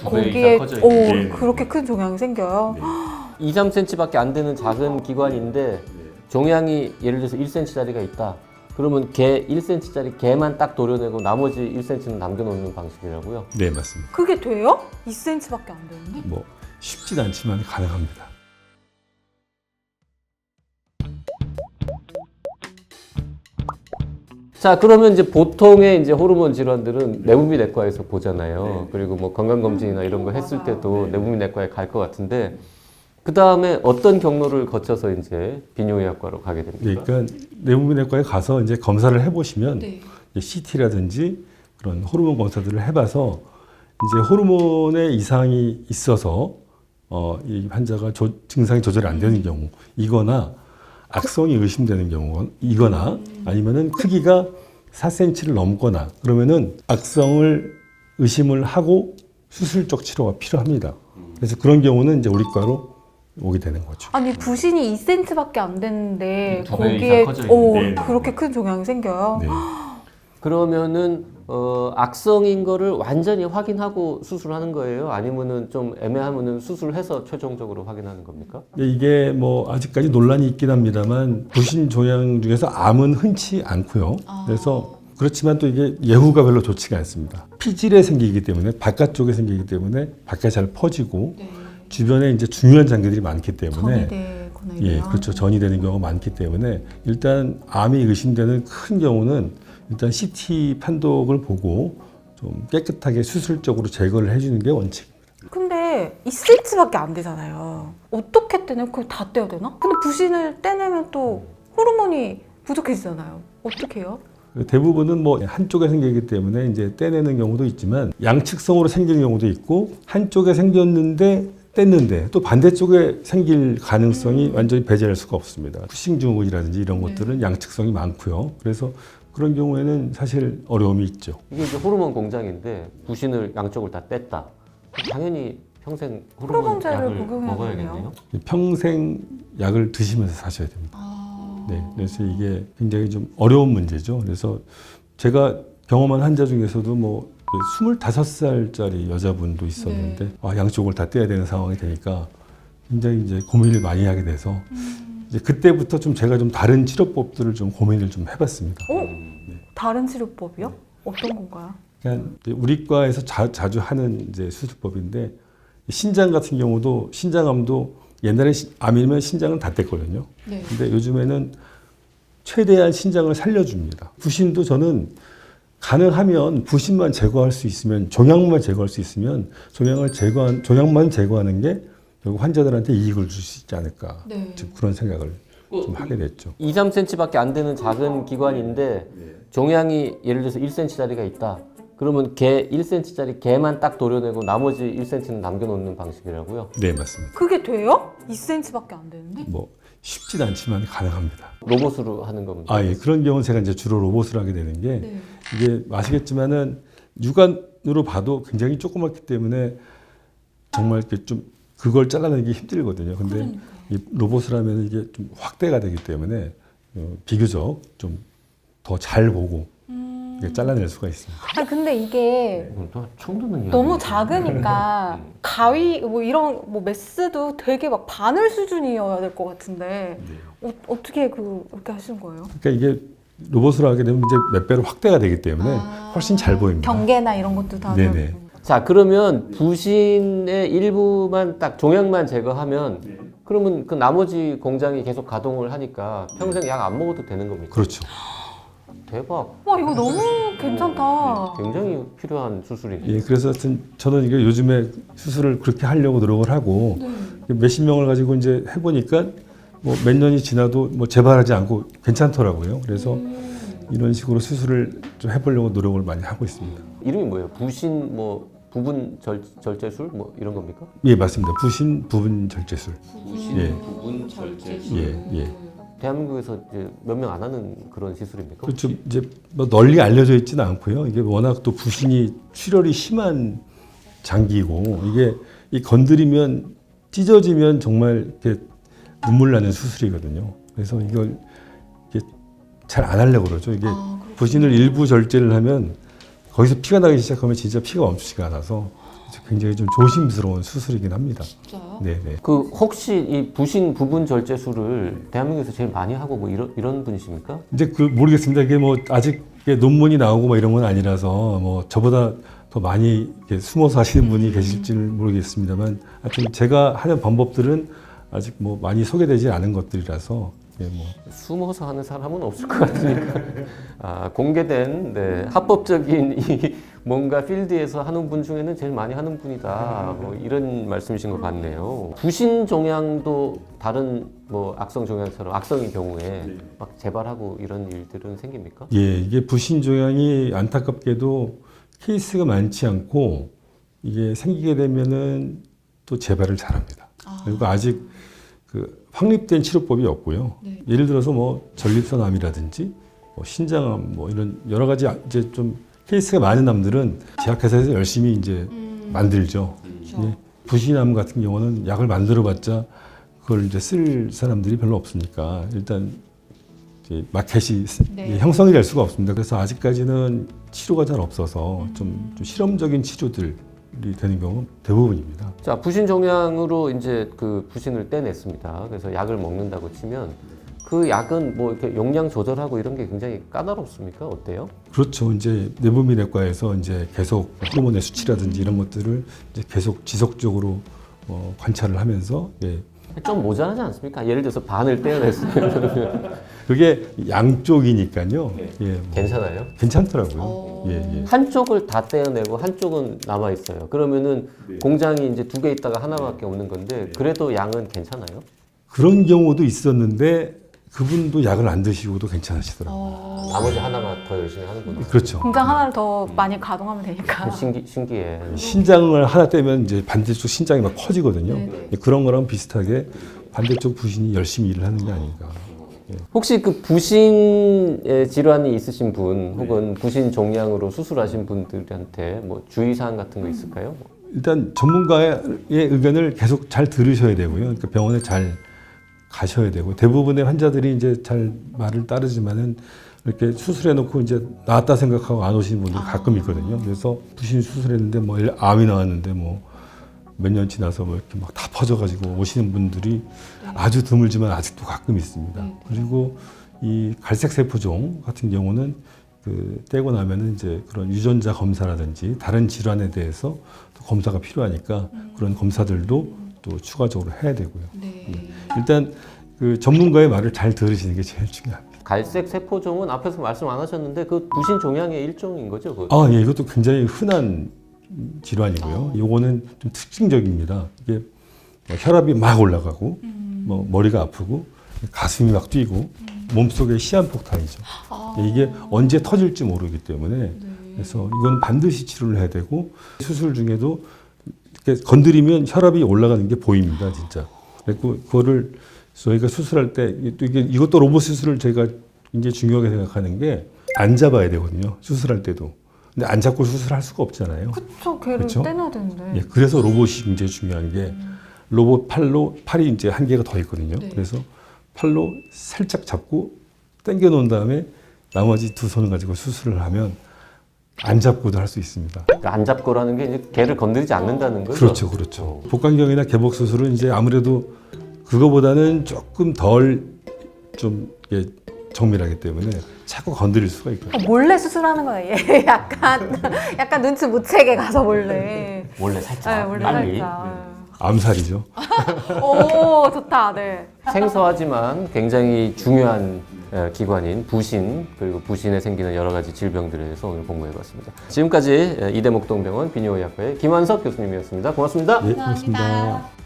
거기에 커져 있는. 그렇게 큰 종양이 생겨요? 네. 2, 3cm밖에 안 되는 작은 기관인데 종양이 예를 들어서 1cm짜리가 있다. 그러면 개 1cm짜리 개만 딱 도려내고 나머지 1cm는 남겨놓는 방식이라고요? 네, 맞습니다. 그게 돼요? 2cm밖에 안 되는데? 뭐 쉽진 않지만 가능합니다. 자, 그러면 이제 보통의 이제 호르몬 질환들은 내분비 내과에서 보잖아요. 그리고 뭐 건강검진이나 이런 거 했을 때도 내분비 내과에 갈 것 같은데, 그 다음에 어떤 경로를 거쳐서 이제 비뇨의학과로 가게 됩니까? 그러니까 내분비내과에 가서 이제 검사를 해보시면 네. CT라든지 그런 호르몬 검사들을 해봐서 이제 호르몬의 이상이 있어서 이 환자가 증상이 조절이 안 되는 경우, 이거나 악성이 의심되는 경우이거나 아니면은 크기가 4cm를 넘거나 그러면은 악성을 의심을 하고 수술적 치료가 필요합니다. 그래서 그런 경우는 이제 우리과로 오게 되는 거죠. 아니 부신이 2cm밖에 안 되는데 두배 거기에 이상 커져 있는. 네. 그렇게 큰 종양이 생겨요? 네. 그러면은 악성인 거를 완전히 확인하고 수술하는 거예요? 아니면은 좀 애매하면은 수술해서 최종적으로 확인하는 겁니까? 이게 뭐 아직까지 논란이 있긴 합니다만 부신 종양 중에서 암은 흔치 않고요. 그래서 그렇지만 또 이게 예후가 별로 좋지가 않습니다. 피질에 생기기 때문에 바깥쪽에 생기기 때문에 밖에 잘 퍼지고 주변에 이제 중요한 장기들이 많기 때문에 전이되거나 예, 그렇죠. 전이 되는 경우가 많기 때문에 일단 암이 의심되는 큰 경우는 일단 CT 판독을 보고 좀 깨끗하게 수술적으로 제거를 해주는 게 원칙입니다. 근데 2cm밖에 안 되잖아요. 어떻게 떼내요? 그걸 다 떼야 되나? 근데 부신을 떼내면 또 호르몬이 부족해지잖아요. 어떻게 해요? 대부분은 뭐 한쪽에 생기기 때문에 이제 떼내는 경우도 있지만 양측성으로 생기는 경우도 있고 한쪽에 생겼는데 뗐는데 또 반대쪽에 생길 가능성이 완전히 배제할 수가 없습니다. 푸싱 증후군이라든지 이런 것들은 양측성이 많고요. 그래서 그런 경우에는 사실 어려움이 있죠. 이게 이제 호르몬 공장인데 부신을 양쪽을 다 뗐다. 당연히 평생 호르몬 호르몬제를 약을 복용해야 먹어야겠네요. 평생 약을 드시면서 사셔야 됩니다. 네, 그래서 이게 굉장히 좀 어려운 문제죠. 그래서 제가 경험한 환자 중에서도 뭐 25살짜리 여자분도 있었는데 양쪽을 다 떼야 되는 상황이 되니까 굉장히 이제 고민을 많이 하게 돼서 이제 그때부터 좀 제가 좀 다른 치료법들을 좀 고민을 좀 해봤습니다. 다른 치료법이요? 어떤 건가요? 그냥 우리과에서 자주 하는 이제 수술법인데 신장 같은 경우도 신장암도 옛날에 암이면 신장은 다 뗐거든요. 근데 요즘에는 최대한 신장을 살려줍니다. 부신도 저는 가능하면 부신만 제거할 수 있으면 종양만 제거할 수 있으면 종양만 제거하는 게 결국 환자들한테 이익을 줄 수 있지 않을까. 지금 그런 생각을 좀 하게 됐죠. 2, 3cm밖에 안 되는 작은 기관인데 종양이 예를 들어서 1cm짜리가 있다. 그러면 개 1cm짜리 개만 딱 도려내고 나머지 1cm는 남겨놓는 방식이라고요? 네, 맞습니다. 그게 돼요? 2cm밖에 안 되는데? 뭐 쉽진 않지만 가능합니다. 로봇으로 하는 겁니다. 예, 그런 경우는 제가 이제 주로 로봇을 하게 되는 게 이게 아시겠지만은 육안으로 봐도 굉장히 조그맣기 때문에 정말 이렇게 좀 그걸 잘라내기 힘들거든요. 근데 이 로봇을 하면 이게 좀 확대가 되기 때문에 비교적 좀 더 잘 보고 이게 잘라낼 수가 있습니다. 아니 근데 이게 또 처음 듣는 이야기. 너무 작으니까 가위 뭐 이런 뭐 메스도 되게 막 바늘 수준이어야 될 것 같은데 어떻게 그렇게 하시는 거예요? 그러니까 이게 로봇으로 하게 되면 이제 몇 배로 확대가 되기 때문에 훨씬 잘 보입니다. 경계나 이런 것도 다 네네. 자, 그러면 부신의 일부만 딱 종양만 제거하면 그러면 그 나머지 공장이 계속 가동을 하니까 평생 약 안 먹어도 되는 겁니까? 그렇죠. 대박. 와 이거 너무 괜찮다. 굉장히 필요한 수술이네요. 예, 그래서 하여튼 저는 이게 요즘에 수술을 그렇게 하려고 노력을 하고 몇십 명을 가지고 이제 해보니까 뭐 몇 년이 지나도 뭐 재발하지 않고 괜찮더라고요. 그래서 이런 식으로 수술을 좀 해보려고 노력을 많이 하고 있습니다. 이름이 뭐예요? 부신 뭐 부분 절제술 뭐 이런 겁니까? 예, 맞습니다. 부신 부분 절제술. 예. 부분 절제술. 예. 대한민국에서 이제 몇 명 안 하는 그런 시술입니까? 그렇죠. 이제 뭐 널리 알려져 있지는 않고요. 이게 워낙 또 부신이 출혈이 심한 장기고 이게 이 건드리면 찢어지면 정말 이렇게 눈물 나는 수술이거든요. 그래서 이걸 잘 안 하려고 그러죠. 이게 부신을 일부 절제를 하면 거기서 피가 나기 시작하면 진짜 피가 멈추지가 않아서 굉장히 좀 조심스러운 수술이긴 합니다. 진짜요? 네네. 그 혹시 이 부신 부분 절제술을 대한민국에서 제일 많이 하고 뭐 이런 분이십니까? 이제 그 모르겠습니다. 이게 뭐 아직 이게 논문이 나오고 뭐 이런 건 아니라서 뭐 저보다 더 많이 이렇게 숨어서 하시는 분이 계실지는 모르겠습니다만, 하여튼 제가 하는 방법들은 아직 뭐 많이 소개되지 않은 것들이라서 예, 뭐 숨어서 하는 사람은 없을 것 같으니까 공개된 합법적인 이 뭔가 필드에서 하는 분 중에는 제일 많이 하는 분이다. 뭐 이런 말씀이신 것 같네요. 부신 종양도 다른 뭐 악성 종양처럼 악성인 경우에 막 재발하고 이런 일들은 생깁니까? 예, 이게 부신 종양이 안타깝게도 케이스가 많지 않고 이게 생기게 되면은 또 재발을 잘합니다. 그리고 아직 그 확립된 치료법이 없고요. 예를 들어서 뭐 전립선암이라든지 뭐 신장암 뭐 이런 여러 가지 이제 좀 케이스가 많은 암들은 제약회사에서 열심히 이제 만들죠. 예, 부신암 같은 경우는 약을 만들어봤자 그걸 이제 쓸 사람들이 별로 없으니까 일단 이제 마켓이 형성이 될 수가 없습니다. 그래서 아직까지는 치료가 잘 없어서 좀 실험적인 치료들이 되는 경우는 대부분입니다. 자, 부신 종양으로 이제 그 부신을 떼냈습니다. 그래서 약을 먹는다고 치면 그 약은 뭐 이렇게 용량 조절하고 이런 게 굉장히 까다롭습니까? 어때요? 그렇죠. 이제 내분비내과에서 이제 계속 호르몬의 수치라든지 이런 것들을 이제 계속 지속적으로 관찰을 하면서 예. 좀 모자라지 않습니까? 예를 들어서 반을 떼어냈으면 그게 양쪽이니까요. 예, 뭐 괜찮아요? 괜찮더라고요. 예, 예. 한쪽을 다 떼어내고 한쪽은 남아 있어요. 그러면은 공장이 이제 두 개 있다가 하나밖에 없는 건데 그래도 양은 괜찮아요? 그런 경우도 있었는데 그분도 약을 안 드시고도 괜찮으시더라고요. 나머지 하나가 더 열심히 하는구나. 그렇죠. 공장 하나를 더 많이 가동하면 되니까. 신기해. 신장을 하나 떼면 이제 반대쪽 신장이 막 커지거든요. 그런 거랑 비슷하게 반대쪽 부신이 열심히 일을 하는 게 아닌가. 혹시 그 부신의 질환이 있으신 분 혹은 부신 종양으로 수술하신 분들한테 뭐 주의사항 같은 거 있을까요? 일단 전문가의 의견을 계속 잘 들으셔야 되고요. 그러니까 병원에 잘 가셔야 되고 대부분의 환자들이 이제 잘 말을 따르지만은 이렇게 수술해놓고 이제 나았다 생각하고 안 오시는 분들이 가끔 있거든요. 그래서 부신 수술했는데 뭐 암이 나왔는데 뭐 몇 년 지나서 뭐 이렇게 막 다 퍼져가지고 오시는 분들이 아주 드물지만 아직도 가끔 있습니다. 그리고 이 갈색 세포종 같은 경우는 그 떼고 나면은 이제 그런 유전자 검사라든지 다른 질환에 대해서 또 검사가 필요하니까 그런 검사들도 또 추가적으로 해야 되고요. 일단 그 전문가의 말을 잘 들으시는 게 제일 중요합니다. 갈색 세포종은 앞에서 말씀 안 하셨는데 그 부신 종양의 일종인 거죠? 아, 예, 이것도 굉장히 흔한 질환이고요. 요거는 좀 특징적입니다. 이게 뭐 혈압이 막 올라가고, 뭐 머리가 아프고, 가슴이 막 뛰고, 몸속에 시한폭탄이죠. 이게 언제 터질지 모르기 때문에 그래서 이건 반드시 치료를 해야 되고 수술 중에도 이렇게 건드리면 혈압이 올라가는 게 보입니다, 진짜. 그리고 그거를 저희가 수술할 때 이것도 로봇 수술을 제가 굉장히 중요하게 생각하는 게 안 잡아야 되거든요. 수술할 때도. 근데 안 잡고 수술할 수가 없잖아요. 그쵸, 걔를 그쵸? 떼놔야 되는데. 예, 그래서 로봇이 굉장히 중요한 게 로봇 팔이 이제 한 개가 더 있거든요. 그래서 팔로 살짝 잡고 당겨 놓은 다음에 나머지 두 손을 가지고 수술을 하면 안 잡고도 할 수 있습니다. 그러니까 안 잡고라는 게 이제 개를 건드리지 않는다는 거죠? 그렇죠, 그렇죠. 복강경이나 개복 수술은 이제 아무래도 그거보다는 조금 덜 좀 정밀하기 때문에 자꾸 건드릴 수가 있거든요. 몰래 수술하는 거예요. 얘 약간 눈치 못 채게 가서 몰래. 원래 살짝 네, 몰래 빨리 살짝. 암살이죠. 오, 좋다. 네. 생소하지만 굉장히 중요한 기관인 부신 그리고 부신에 생기는 여러 가지 질병들에 대해서 오늘 공부해봤습니다. 지금까지 이대목동병원 비뇨의학과의 김환석 교수님이었습니다. 고맙습니다. 예, 고맙습니다.